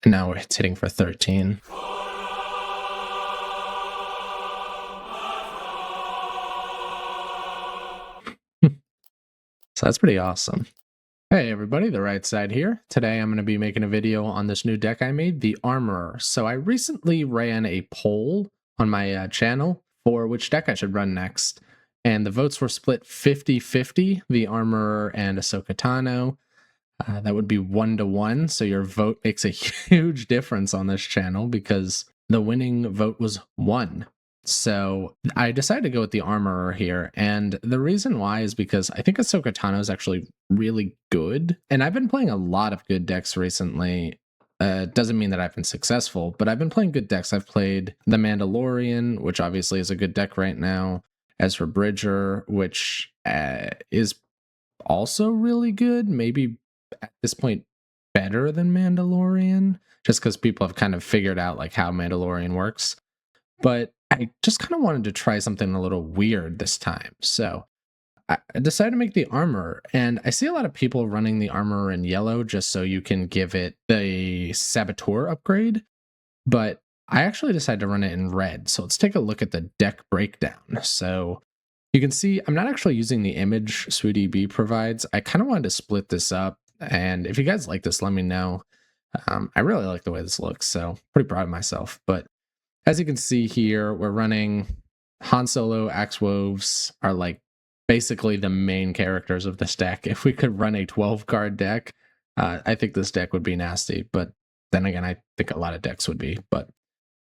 And now it's hitting for 13. So that's pretty awesome. Hey everybody, the right side here. Today I'm going to be making a video on this new deck I made, the Armorer. So I recently ran a poll on my channel for which deck I should run next. And the votes were split 50-50, the Armorer and Ahsoka Tano. That would be 1-1, so your vote makes a huge difference on this channel because the winning vote was 1. So I decided to go with the Armorer here, and the reason why is because I think Ahsoka Tano is actually really good, and I've been playing a lot of good decks recently. Doesn't mean that I've been successful, but I've been playing good decks. I've played the Mandalorian, which obviously is a good deck right now. Ezra Bridger, which is also really good, maybe at this point better than Mandalorian, just because people have kind of figured out like how Mandalorian works. But I just kind of wanted to try something a little weird this time. So I decided to make the Armor, and I see a lot of people running the Armor in yellow just so you can give it the Saboteur upgrade. But I actually decided to run it in red. So let's take a look at the deck breakdown. So you can see I'm not actually using the image SweetEB provides. I kind of wanted to split this up. And if you guys like this, let me know. I really like the way this looks, so pretty proud of myself. But as you can see here, we're running Han Solo, Axe Woves are like basically the main characters of this deck. If we could run a 12-card deck, I think this deck would be nasty. But then again, I think a lot of decks would be. But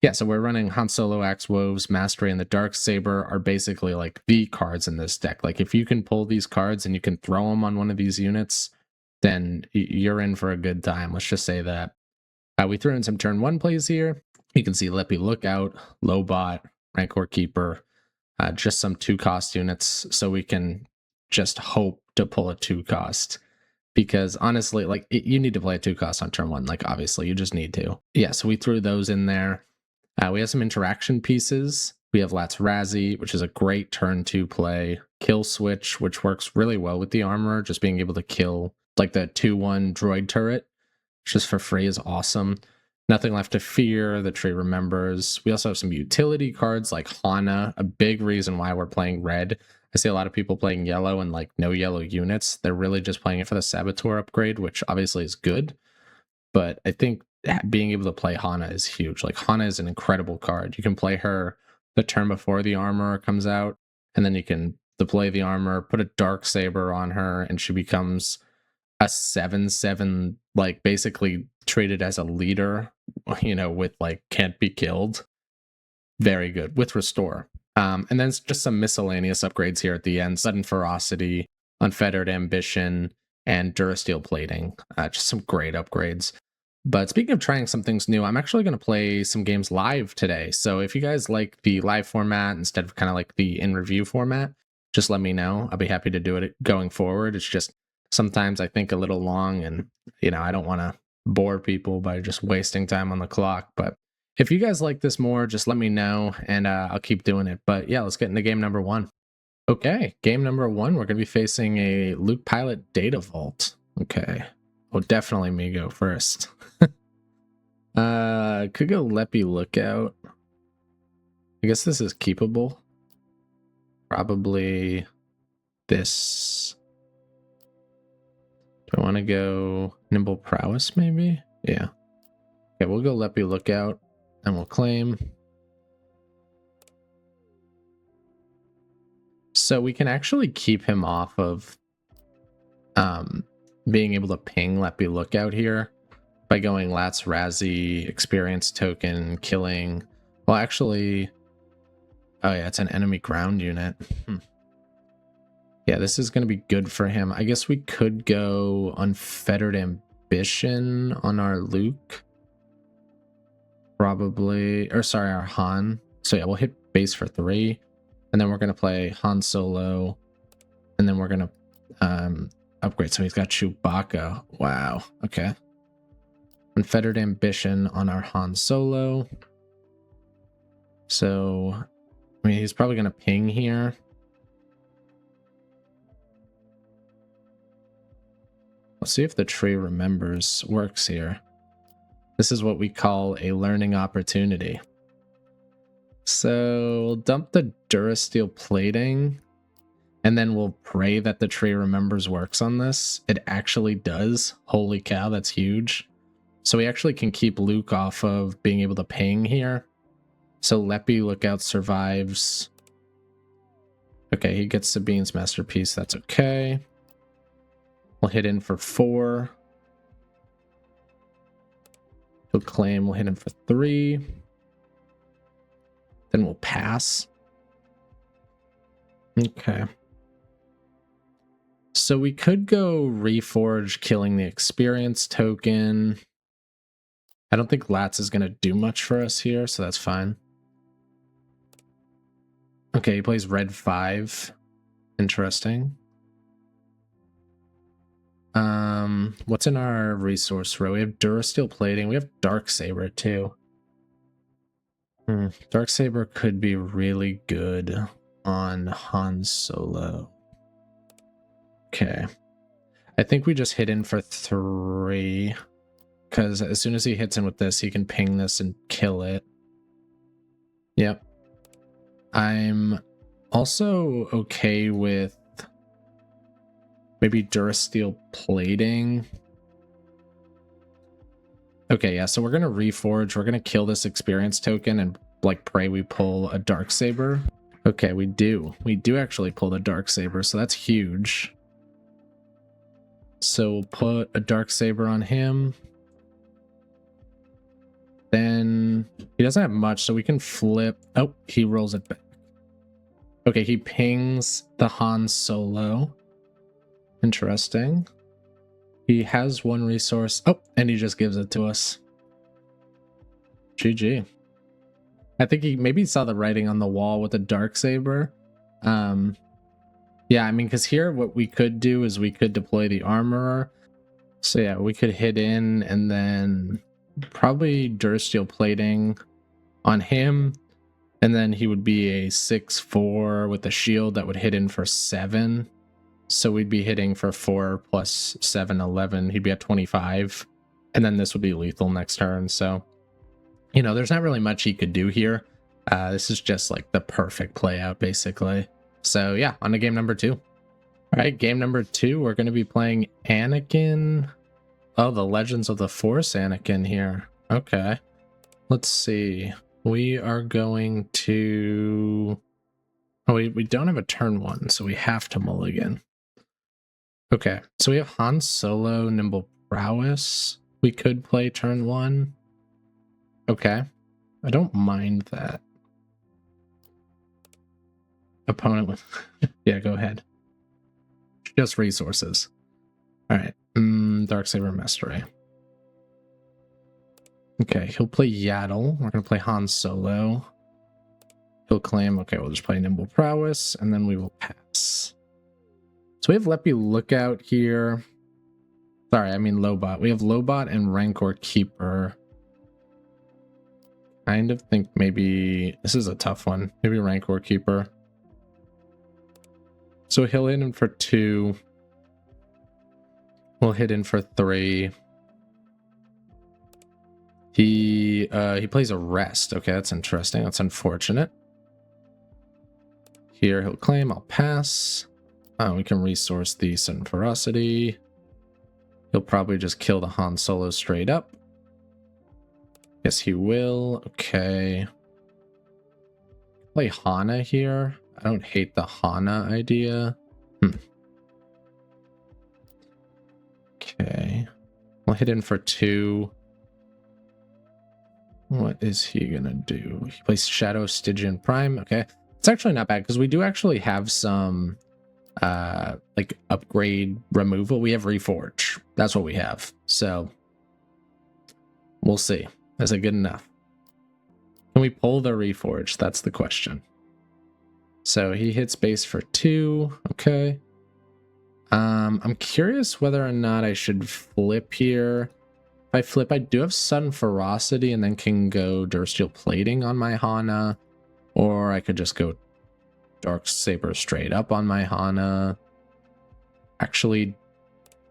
yeah, so we're running Han Solo, Axe Woves, Mastery, and the Darksaber are basically like the cards in this deck. Like if you can pull these cards and you can throw them on one of these units, then you're in for a good time. Let's just say that. We threw in some turn 1 plays here. You can see Leppy Lookout, Lobot, Rancor Keeper, just some 2-cost units, so we can just hope to pull a 2-cost. Because honestly, like you need to play a 2-cost on turn 1. Like obviously, you just need to. Yeah, so we threw those in there. We have some interaction pieces. We have Lat's Razzie, which is a great turn 2 play. Kill Switch, which works really well with the Armorer, just being able to kill like the 2-1 droid turret just for free is awesome. Nothing Left to Fear, the tree remembers. We also have some utility cards like Hana, a big reason why we're playing red. I see a lot of people playing yellow and like no yellow units. They're really just playing it for the Saboteur upgrade, which obviously is good. But I think being able to play Hana is huge. Like Hana is an incredible card. You can play her the turn before the Armor comes out, and then you can deploy the Armor, put a Darksaber on her, and she becomes a 7/7, like basically treated as a leader, you know, with like can't be killed. Very good with Restore. And then it's just some miscellaneous upgrades here at the end: Sudden Ferocity, Unfettered Ambition, and Durasteel Plating. Just some great upgrades. But speaking of trying some things new, I'm actually going to play some games live today. So if you guys like the live format instead of kind of like the in review format, just let me know. I'll be happy to do it going forward. It's just sometimes I think a little long, and you know, I don't want to bore people by just wasting time on the clock. But if you guys like this more, just let me know, and I'll keep doing it. But yeah, let's get into game number 1. Okay, game number 1, we're going to be facing a Luke Pilot Data Vault. Okay, well, definitely me go first. Could go Leppy Lookout. I guess this is keepable. Probably this. Do I want to go Nimble Prowess, maybe? Yeah. Okay, we'll go Leppy Lookout, and we'll claim. So we can actually keep him off of being able to ping Leppy Lookout here by going Lat's Razzie, experience token, killing. Well, actually, oh yeah, it's an enemy ground unit. Yeah, this is going to be good for him. I guess we could go Unfettered Ambition on our Luke. Probably, or sorry, our Han. So yeah, we'll hit base for 3. And then we're going to play Han Solo. And then we're going to upgrade. So he's got Chewbacca. Wow. Okay. Unfettered Ambition on our Han Solo. So, I mean, he's probably going to ping here. Let's see if the tree remembers works here. This is what we call a learning opportunity. So we'll dump the Durasteel plating, and then we'll pray that the tree remembers works on this. It actually does. Holy cow, that's huge. So we actually can keep Luke off of being able to ping here. So Leppy Lookout survives. Okay, he gets Sabine's Masterpiece. That's okay. We'll hit in for 4. He'll claim. We'll hit him for 3. Then we'll pass. Okay. So we could go Reforge, killing the experience token. I don't think Lats is going to do much for us here, so that's fine. Okay, he plays red 5. Interesting. What's in our resource row? We have Durasteel plating. We have Darksaber too. Darksaber could be really good on Han Solo. Okay. I think we just hit in for 3. Because as soon as he hits in with this, he can ping this and kill it. Yep. I'm also okay with maybe Durasteel plating. Okay, yeah, so we're going to Reforge. We're going to kill this experience token and, like, pray we pull a Darksaber. Okay, we do. We do actually pull the Darksaber, so that's huge. So we'll put a Darksaber on him. Then he doesn't have much, so we can flip. Oh, he rolls it back. Okay, he pings the Han Solo. Interesting. He has 1 resource. Oh, and he just gives it to us. GG. I think he maybe saw the writing on the wall with the Darksaber. Yeah, I mean, because here what we could do is we could deploy the Armorer. So yeah, we could hit in and then probably Durasteel plating on him. And then he would be a 6/4 with a shield that would hit in for 7. So we'd be hitting for 4 plus 7, 11. He'd be at 25. And then this would be lethal next turn. So, you know, there's not really much he could do here. This is just like the perfect play out, basically. So yeah, on to game number 2. All right, game number 2, we're going to be playing Anakin. Oh, the Legends of the Force Anakin here. Okay. Let's see. We are going to... Oh, we don't have a turn 1, so we have to mulligan. Okay, so we have Han Solo, Nimble Prowess. We could play turn 1. Okay. I don't mind that. Opponent with... yeah, go ahead. Just resources. Alright. Darksaber Mastery. Okay, he'll play Yaddle. We're going to play Han Solo. He'll claim, okay, we'll just play Nimble Prowess, and then we will pass. So we have Leppy Lookout here. Sorry, I mean Lobot. We have Lobot and Rancor Keeper. Kind of think maybe... This is a tough one. Maybe Rancor Keeper. So he'll hit in for 2. We'll hit in for 3. He plays a rest. Okay, that's interesting. That's unfortunate. Here he'll claim. I'll pass. We can resource the Sudden Ferocity. He'll probably just kill the Han Solo straight up. Yes, he will. Okay. Play Hana here. I don't hate the Hana idea. Okay. We'll hit in for 2. What is he gonna do? He plays Shadow Stygian Prime. Okay. It's actually not bad because we do actually have some like upgrade removal. We have Reforge. That's what we have. So we'll see. Is it good enough? Can we pull the Reforge? That's the question. So he hits base for 2. Okay. I'm curious whether or not I should flip here. If I flip, I do have Sudden Ferocity and then can go Durasteel plating on my Hana. Or I could just go Darksaber straight up on my Hana. Actually,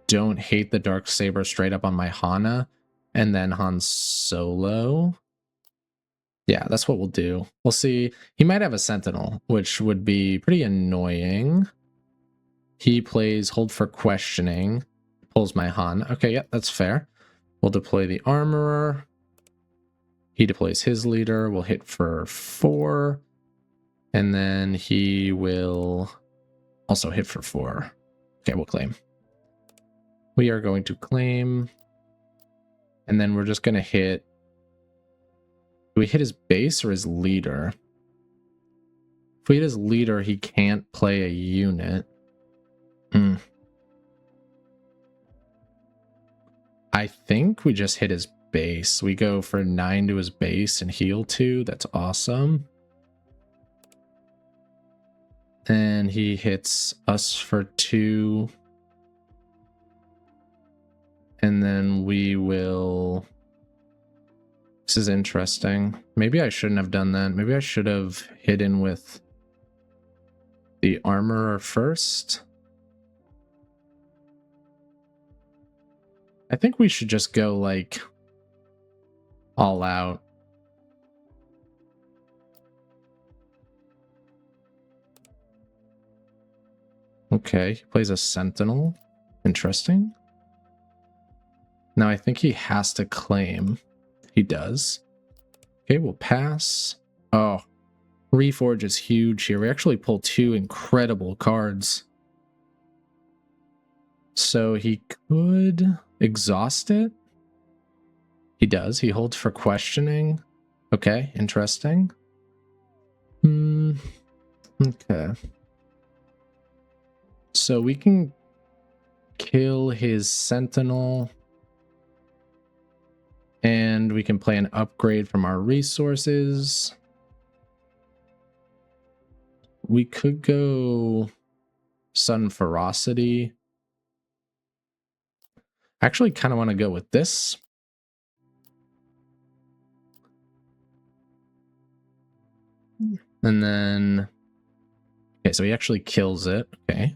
don't hate the Darksaber straight up on my Hana. and then Han Solo. Yeah, that's what we'll do. We'll see. He might have a Sentinel, which would be pretty annoying. He plays Hold for Questioning. Pulls my Han. Okay, yeah, that's fair. We'll deploy the Armorer. He deploys his leader. We'll hit for 4. And then he will also hit for 4. Okay, we'll claim. We are going to claim. And then we're just going to hit... Do we hit his base or his leader? If we hit his leader, he can't play a unit. I think we just hit his base. We go for 9 to his base and heal 2. That's awesome. And he hits us for 2. And then we will... This is interesting. Maybe I shouldn't have done that. Maybe I should have hidden with the Armorer first. I think we should just go, like, all out. Okay, he plays a Sentinel. Interesting. Now I think he has to claim. He does. Okay, we'll pass. Oh, Reforge is huge here. We actually pull 2 incredible cards. So he could exhaust it. He does. He holds for Questioning. Okay, interesting. Okay. So we can kill his Sentinel. And we can play an upgrade from our resources. We could go Sudden Ferocity. I actually kind of want to go with this. And then... Okay, so he actually kills it. Okay.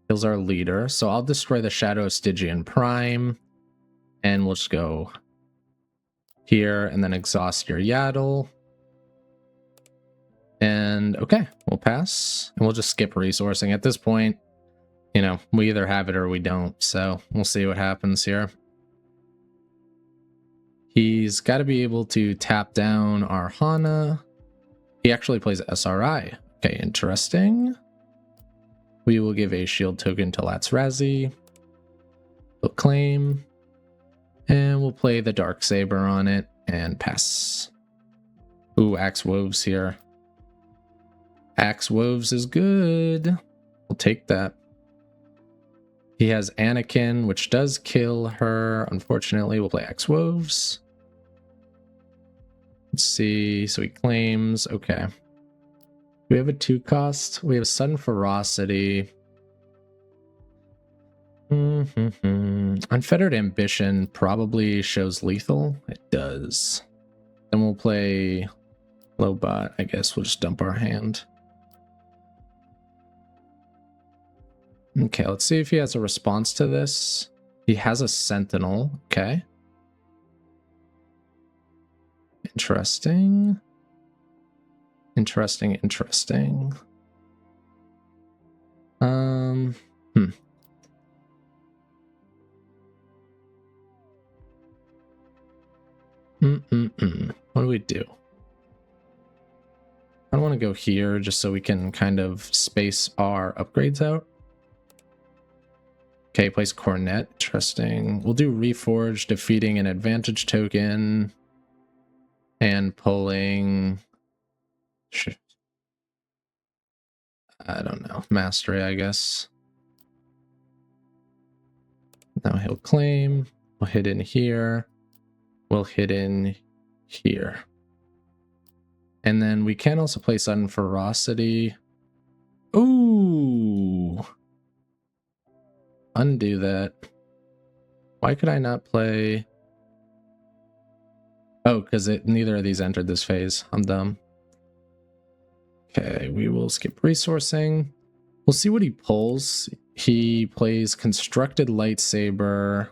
Kills our leader. So I'll destroy the Shadow Stygian Prime. And we'll just go... here, and then exhaust your Yaddle. And okay, we'll pass. And we'll just skip resourcing. At this point, you know, we either have it or we don't. So we'll see what happens here. He's got to be able to tap down our Hana. He actually plays SRI. Okay, interesting. We will give a shield token to Latsrazi. We'll claim. And we'll play the Darksaber on it and pass. Ooh, Axe Woves here. Axe Woves is good. We'll take that. He has Anakin, which does kill her. Unfortunately, we'll play Axe Woves. Let's see. So he claims. Okay. We have a 2 cost. We have Sudden Ferocity. Unfettered Ambition probably shows lethal. It does. Then we'll play Lobot. I guess we'll just dump our hand. Okay, let's see if he has a response to this. He has a Sentinel. Okay. Interesting. Interesting. What do we do? I want to go here just so we can kind of space our upgrades out. Okay, place Cornet. Interesting. We'll do Reforge, defeating an advantage token and pulling... I don't know. Mastery, I guess. Now he'll claim. We'll hit in here. We'll hit in here. And then we can also play Sudden Ferocity. Ooh! Undo that. Why could I not play... Oh, because neither of these entered this phase. I'm dumb. Okay, we will skip resourcing. We'll see what he pulls. He plays Constructed Lightsaber.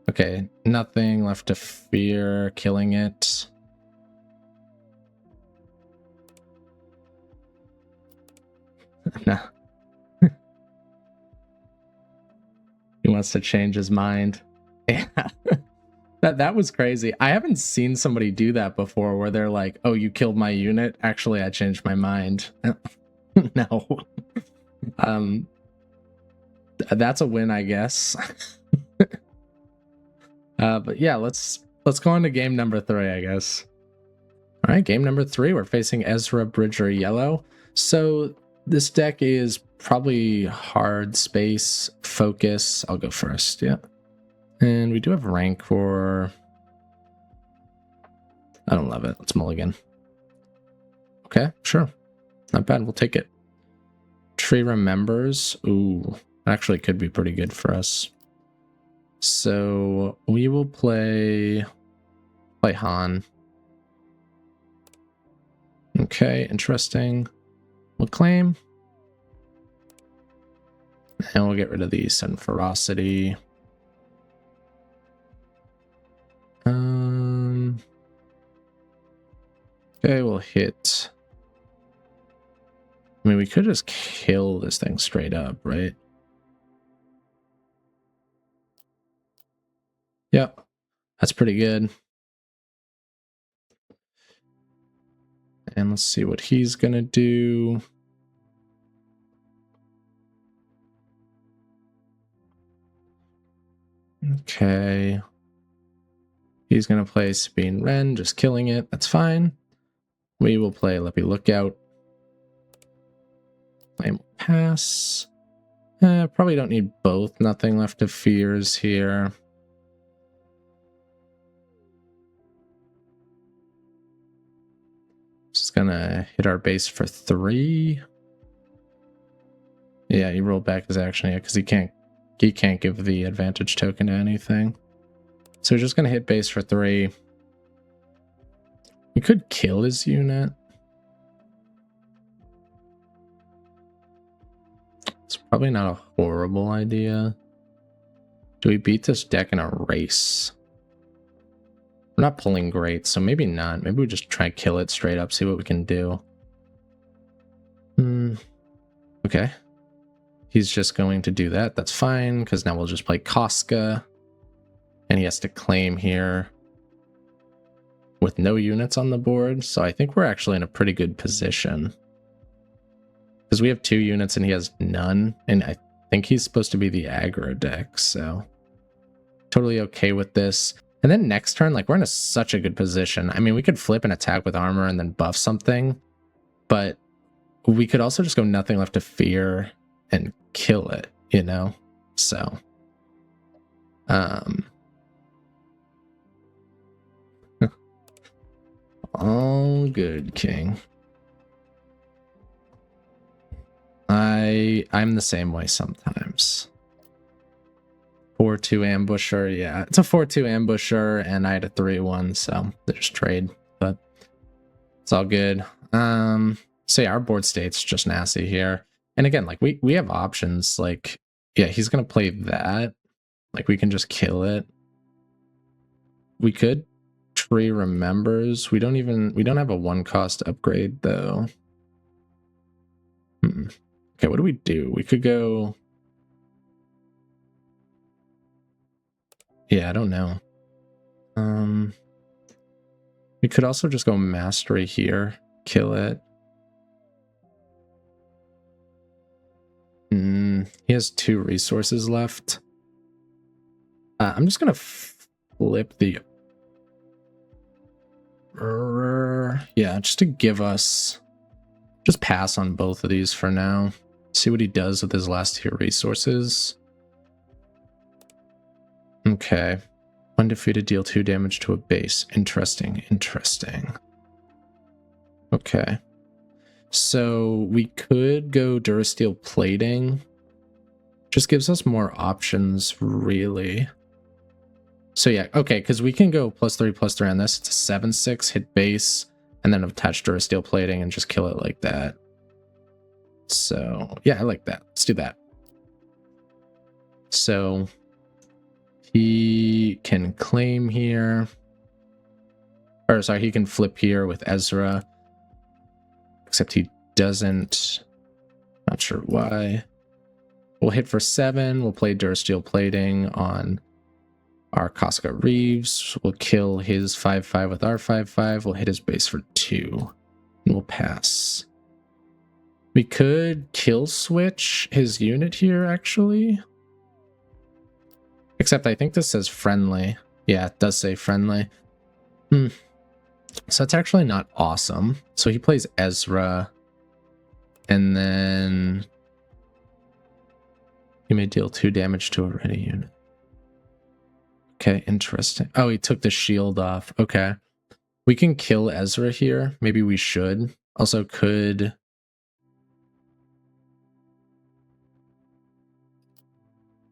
Okay, nothing left to fear, killing it. No. He wants to change his mind. Yeah. That was crazy. I haven't seen somebody do that before where they're like, oh, you killed my unit. Actually, I changed my mind. No. That's a win, I guess. But yeah, let's go on to game number 3, I guess. All right, game number 3, we're facing Ezra Bridger Yellow. So this deck is probably hard space focus. I'll go first. Yeah. And we do have Rancor. I don't love it. Let's mulligan. Okay, sure. Not bad. We'll take it. Tree Remembers. Ooh, actually could be pretty good for us. So we will play Han. Okay, interesting. We'll claim. And we'll get rid of the Sudden Ferocity. Okay, we'll hit. I mean, we could just kill this thing straight up, right? Yep, that's pretty good. And let's see what he's gonna do. Okay. He's gonna play Sabine Wren, just killing it. That's fine. We will play Leppy Lookout. Flame will pass. Probably don't need both. Nothing left of fears here. Just gonna hit our base for 3. Yeah, he rolled back his action, yeah, because he can't give the advantage token to anything. So we're just gonna hit base for 3. We could kill his unit. It's probably not a horrible idea. Do we beat this deck in a race? We're not pulling great, so maybe not. Maybe we just try to kill it straight up, see what we can do. Okay. He's just going to do that. That's fine, because now we'll just play Casca. And he has to claim here with no units on the board. So I think we're actually in a pretty good position. Because we have 2 units and he has none. And I think he's supposed to be the aggro deck, so totally okay with this. And then next turn, like, we're in such a good position. I mean, we could flip and attack with armor and then buff something, but we could also just go nothing left to fear and kill it, you know? So, all good, King. I'm the same way sometimes. 4-2 ambusher, yeah. It's a 4-2 ambusher, and I had a 3-1, so they just trade, but it's all good. So yeah, our board state's just nasty here. And again, like, we have options, like, yeah, he's gonna play that. Like, we can just kill it. We could Tree Remembers. We don't have a 1-cost upgrade, though. Okay, what do we do? We could go... Yeah, I don't know. We could also just go Mastery here, kill it. He has 2 resources left. I'm just gonna flip the... yeah, just to give us... Just pass on both of these for now. See what he does with his last 2 resources. Okay. When defeated, deal 2 damage to a base. Interesting, interesting. Okay. So we could go Durasteel Plating. Just gives us more options, really. So yeah, okay, because we can go +3/+3 on this. It's a 7/6, hit base, and then attach Durasteel Plating and just kill it like that. So yeah, I like that. Let's do that. So He can claim here. Or sorry, he can flip here with Ezra. Except he doesn't. Not sure why. We'll hit for 7. We'll play Dursteel Plating on our Casca Reeves. We'll kill his 5/5 with our 5/5. We'll hit his base for 2. And we'll pass. We could kill switch his unit here, actually. Except I think this says friendly. Yeah, it does say friendly. So that's actually not awesome. So he plays Ezra. And then he may deal 2 damage to a ready unit. Okay, interesting. Oh, he took the shield off. Okay. We can kill Ezra here. Maybe we should. Also could...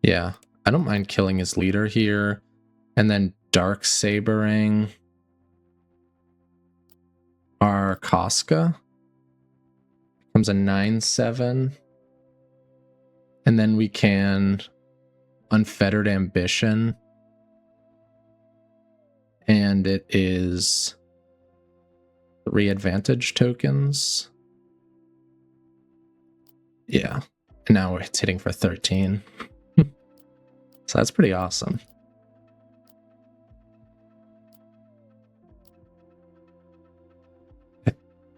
Yeah, I don't mind killing his leader here. And then Dark Sabering our Casca. Becomes a 9/7. And then we can Unfettered Ambition. And it is 3 advantage tokens. Yeah. And now it's hitting for 13. So that's pretty awesome. I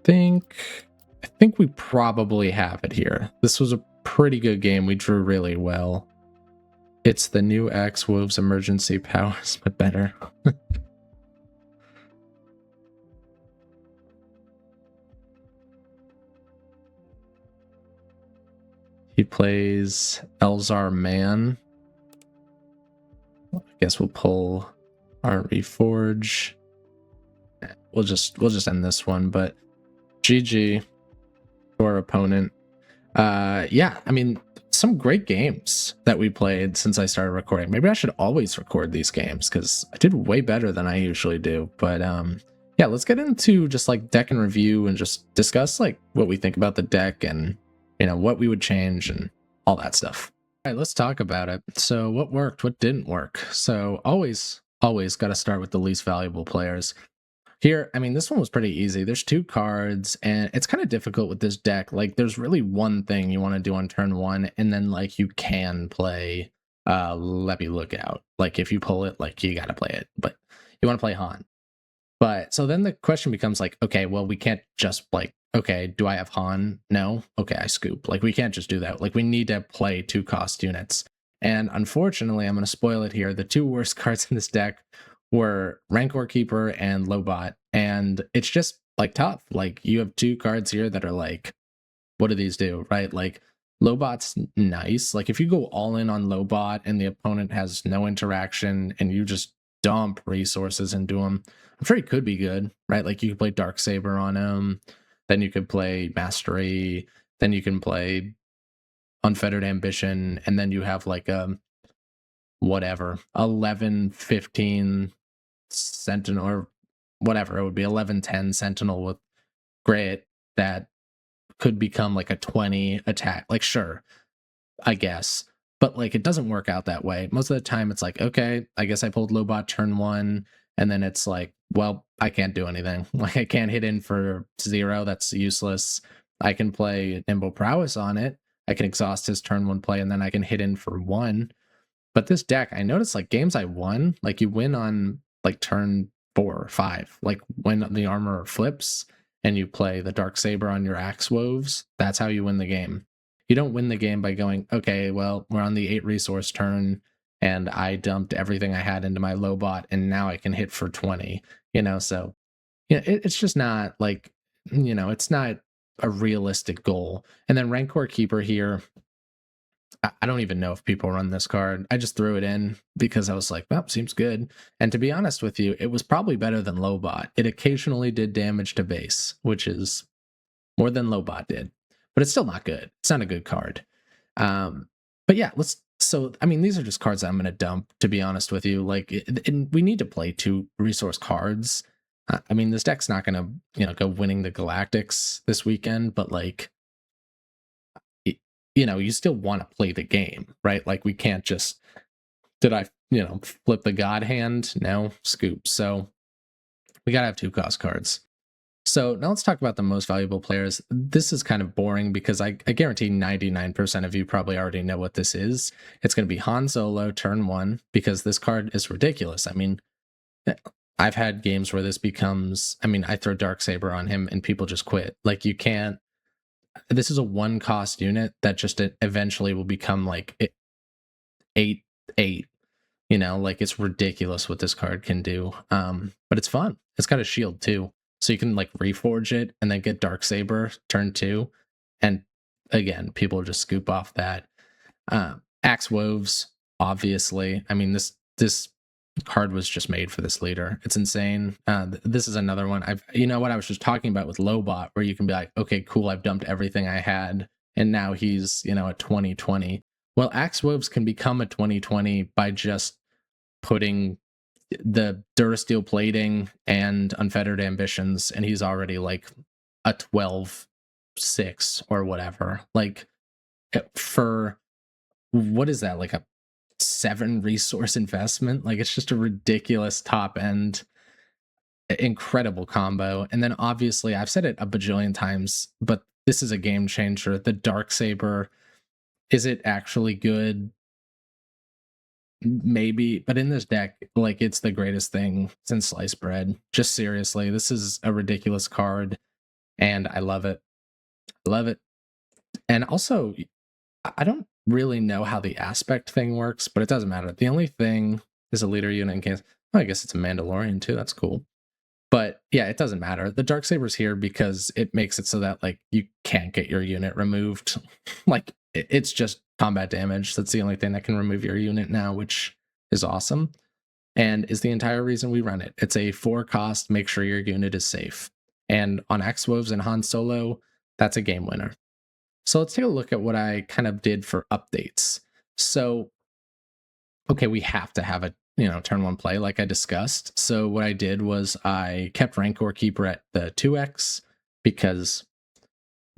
think we probably have it here. This was a pretty good game. We drew really well. It's the new X Wolves emergency powers, but better. He plays Elzar Man. I guess we'll pull our Reforge. We'll just end this one, but GG to our opponent. Yeah, I mean, some great games that we played since I started recording. Maybe I should always record these games because I did way better than I usually do. But yeah, let's get into just like deck and review and just discuss like what we think about the deck and, you know, what we would change and all that stuff. All right, let's talk about it. So what worked, what didn't work? So always got to start with the least valuable players. Here, I mean, this one was pretty easy. There's 2 cards, and it's kind of difficult with this deck. Like, there's really one thing you want to do on turn 1, and then, like, you can play Leppy Lookout. Like, if you pull it, like, you got to play it. But you want to play Han. But, so then the question becomes, like, okay, well, we can't just, like, okay, do I have Han? No? Okay, I scoop. Like, we can't just do that. Like, we need to play 2 cost units. And unfortunately, I'm going to spoil it here. The 2 worst cards in this deck were Rancor Keeper and Lobot, and it's just like tough. Like you have 2 cards here that are like, what do these do, right? Like Lobot's nice. Like if you go all in on Lobot and the opponent has no interaction and you just dump resources into him, I'm sure he could be good, right? Like you could play Darksaber on him, then you could play Mastery, then you can play Unfettered Ambition, and then you have like a whatever 11-15 Sentinel or whatever, it would be 11-10 Sentinel with Grit that could become like a 20 attack. Like sure, I guess, but like it doesn't work out that way. Most of the time it's like, okay, I guess I pulled Lobot turn 1, and then it's like, well, I can't do anything. Like I can't hit in for 0, that's useless. I can play Nimble Prowess on it, I can exhaust his turn 1 play, and then I can hit in for 1. But this deck, I noticed like games I won, like you win on like turn 4 or 5, like when the armor flips and you play the Darksaber on your Axe Woves, that's how you win the game. You don't win the game by going, okay, well, we're on the 8 resource turn and I dumped everything I had into my Lobot and now I can hit for 20, you know? So, yeah, it's just not like, you know, it's not a realistic goal. And then Rancor Keeper here, I don't even know if people run this card. I just threw it in because I was like, well, seems good. And to be honest with you, it was probably better than Lobot. It occasionally did damage to base, which is more than Lobot did. But it's still not good. It's not a good card. But yeah, so, I mean, these are just cards that I'm going to dump, to be honest with you. Like, we need to play 2 resource cards. I mean, this deck's not going to, you know, go winning the Galactics this weekend, but like, you know, you still want to play the game, right? Like we can't just, did I flip the God hand. No, scoop. So we gotta have 2 cost cards. So now let's talk about the most valuable players. This is kind of boring because I guarantee 99% of you probably already know what this is. It's going to be Han Solo turn 1 because this card is ridiculous. I mean, I've had games where this becomes, I throw Darksaber on him and people just quit. Like, you can't, this is a 1 cost unit that just eventually will become like 8-8. Like, it's ridiculous what this card can do. But it's fun. It's got a shield too. So you can like reforge it and then get Darksaber turn 2. And again, people just scoop off that. Axe Woves, obviously. I mean, this card was just made for this leader. It's insane. This is another one. What I was just talking about with Lobot, where you can be like, okay, cool, I've dumped everything I had, and now he's, a 2020. Well, Axe Woves can become a 2020 by just putting the Durasteel plating and Unfettered Ambitions, and he's already like a 12-6 or whatever. Like, for what is that, like a 7 resource investment? Like, it's just a ridiculous top end, incredible combo. And then obviously, I've said it a bajillion times, but this is a game changer. The Darksaber, is it actually good? Maybe, but in this deck, like, it's the greatest thing since sliced bread. Just seriously, this is a ridiculous card, and I love it. I love it. And also, I don't really know how the aspect thing works, but it doesn't matter. The only thing is a leader unit in case. Oh, I guess it's a Mandalorian too. That's cool. But yeah, it doesn't matter. The Darksaber's here because it makes it so that like you can't get your unit removed. Like, it's just combat damage. That's the only thing that can remove your unit now, which is awesome. And is the entire reason we run it. It's a 4 cost, make sure your unit is safe. And on X-Woves and Han Solo, that's a game winner. So let's take a look at what I kind of did for updates. So, okay, we have to have a turn 1 play like I discussed. So what I did was I kept Rancor Keeper at the 2x because,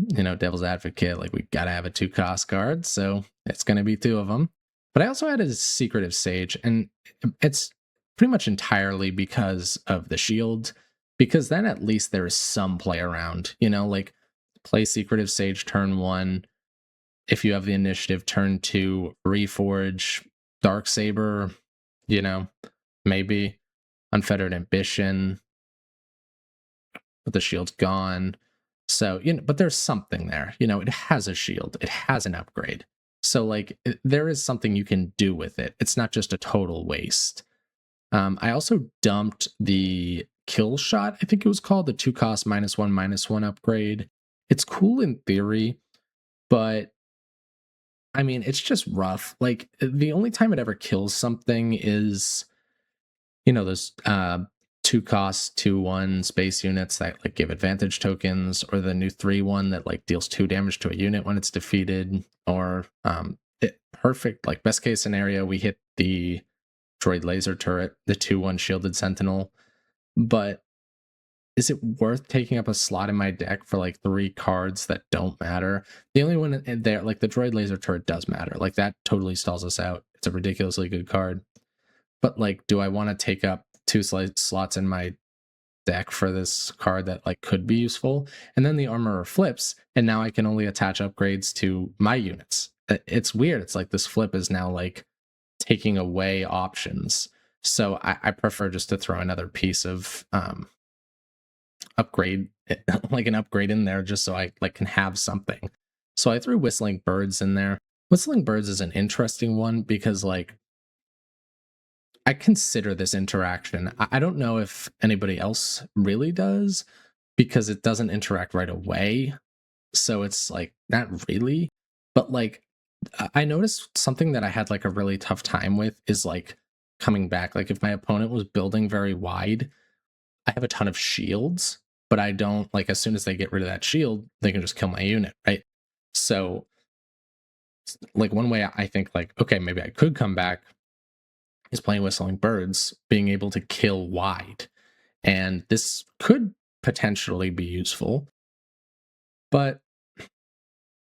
Devil's Advocate, like, we gotta have a 2 cost card, so it's gonna be 2 of them. But I also added a Secretive Sage, and it's pretty much entirely because of the shield, because then at least there is some play around, like, play Secretive Sage turn 1. If you have the initiative, turn 2, reforge Darksaber, maybe Unfettered Ambition, but the shield's gone. So, but there's something there. It has a shield, it has an upgrade. So, like, there is something you can do with it. It's not just a total waste. I also dumped the Kill Shot, I think it was called, the 2 cost -1/-1 upgrade. It's cool in theory, but I mean, it's just rough. Like, the only time it ever kills something is, those 2 cost 2/1 space units that like give advantage tokens, or the new 3/1 that like deals 2 damage to a unit when it's defeated, or perfect, like, best case scenario, we hit the droid laser turret, the 2/1 shielded sentinel. But is it worth taking up a slot in my deck for like 3 cards that don't matter? The only one in there, like the droid laser turret, does matter. Like, that totally stalls us out. It's a ridiculously good card. But like, do I want to take up 2 slots in my deck for this card that like could be useful? And then the Armorer flips, and now I can only attach upgrades to my units. It's weird. It's like this flip is now like taking away options. So I prefer just to throw another piece of upgrade, like an upgrade in there, just so I like can have something. So I threw Whistling Birds in there. Whistling Birds is an interesting one because, like, I consider this interaction. I don't know if anybody else really does, because it doesn't interact right away. So it's like, not really. But like, I noticed something that I had like a really tough time with is like coming back. Like, if my opponent was building very wide, I have a ton of shields, but I don't, like, as soon as they get rid of that shield, they can just kill my unit, right? So, like, one way I think, like, okay, maybe I could come back is playing Whistling Birds, being able to kill wide. And this could potentially be useful, but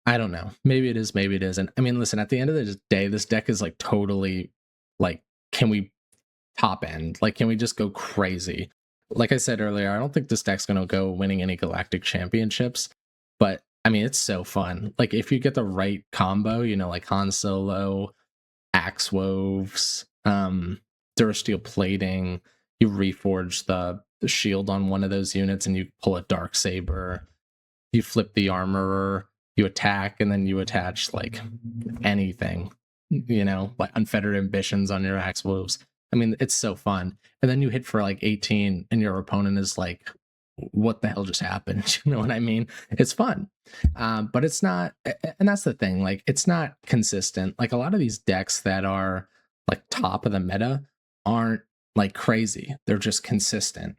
I don't know. Maybe it is, maybe it isn't. I mean, listen, at the end of the day, this deck is like totally like can we top end? Like, can we just go crazy? Like I said earlier, I don't think this deck's going to go winning any galactic championships, but I mean, it's so fun. Like, if you get the right combo, you know, like Han Solo, Axe Woves, Durasteel plating, you reforge the shield on one of those units and you pull a Dark Saber, you flip the Armorer, you attack, and then you attach like anything, you know, like Unfettered Ambitions on your Axe Wolves. I mean, it's so fun. And then you hit for like 18, and your opponent is like, what the hell just happened? You know what I mean? It's fun. But it's not, and that's the thing, like, it's not consistent. Like, a lot of these decks that are like top of the meta aren't like crazy, they're just consistent.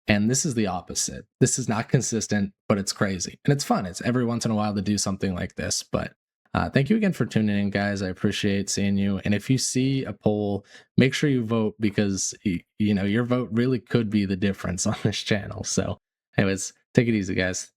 And this is the opposite. This is not consistent, but it's crazy. And it's fun. It's every once in a while to do something like this. But thank you again for tuning in, guys. I appreciate seeing you. And if you see a poll, make sure you vote, because, you know, your vote really could be the difference on this channel. So anyways, take it easy, guys.